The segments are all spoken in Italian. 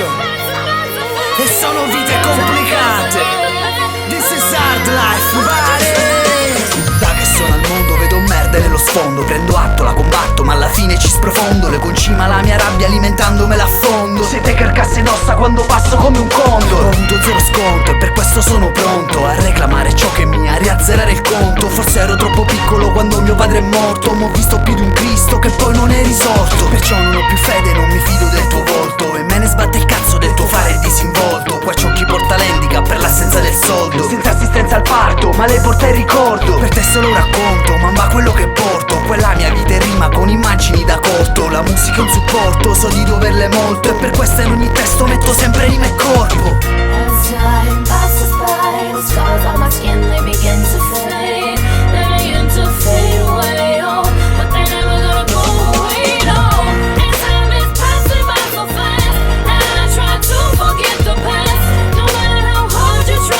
faccio e sono vite complicate. This is hard life, pare. Da che sono al mondo vedo merda nello sfondo, prendo atto, la combatto, ma alla fine ci sprofondo. Le concima la mia rabbia alimentandomela a fondo. Siete carcasse d'ossa quando passo come un condor. Ho avuto zero sconto e per questo sono pronto a reclamare ciò che è mia, a riazzerare il conto. Forse ero troppo piccolo quando mio padre è morto, ma ho visto più di un Cristo che poi non è risorto. Perciò non ho più fede, non mi fido del tuo volto e me ne sbatte il cazzo del tuo fare disinvolto. Qua c'ho chi porta l'handicap per l'assenza del soldo, senza assistenza al parto, ma lei porta il ricordo. Per te solo racconto, mamma, quello che porto. Quella mia vita in rima con immagini da corto. La musica è un supporto, so di doverle molto e per questo in ogni testo metto sempre rima e corpo. As time passes by, the scars on my skin, they begin to fade. They begin to fade away, oh, but they're never gonna go away, no. And time is passing by so fast, and I try to forget the past. No matter how hard you try,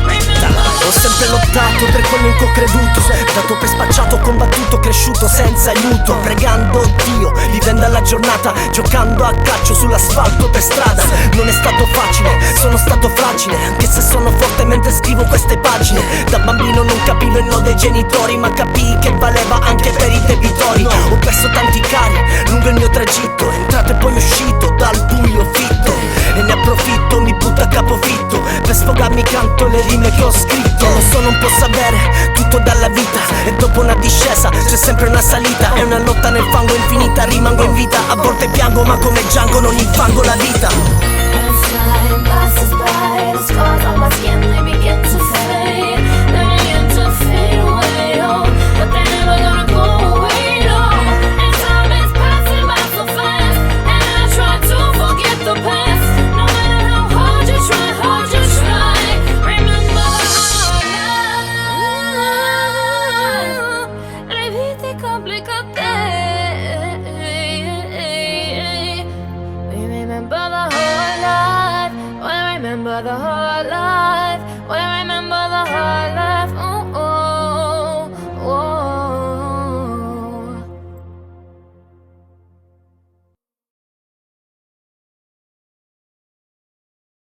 remember. Ho sempre lottato per quello in cui ho creduto, dato per spacciato, combattuto, cresciuto senza aiuto, pregando Dio, vivendo alla giornata, giocando a calcio sull'asfalto per strada. Non è stato facile, sono stato fragile, anche se sono forte mentre scrivo queste pagine. Da bambino non capivo il no dei genitori, ma capii che valeva anche per i debitori. Ho perso tanti cari lungo il mio tragitto, entrato e poi uscito dal buio fitto, e ne approfitto, mi butto a capofitto per sfogarmi, canto le rime che ho scritto. Lo so, non posso avere tutto dalla vita, e dopo una discesa c'è sempre una salita. È una lotta nel fango infinita, rimango in vita. A volte piango ma come Django non infango la vita. As time passes by, the scars on my skin, they begin to fade. They begin to fade away, oh, but they're never gonna go away, no. And time is passing by so fast, and I try to forget the past. No matter how hard you try, remember le vite complicate. We remember the whole life, we remember the whole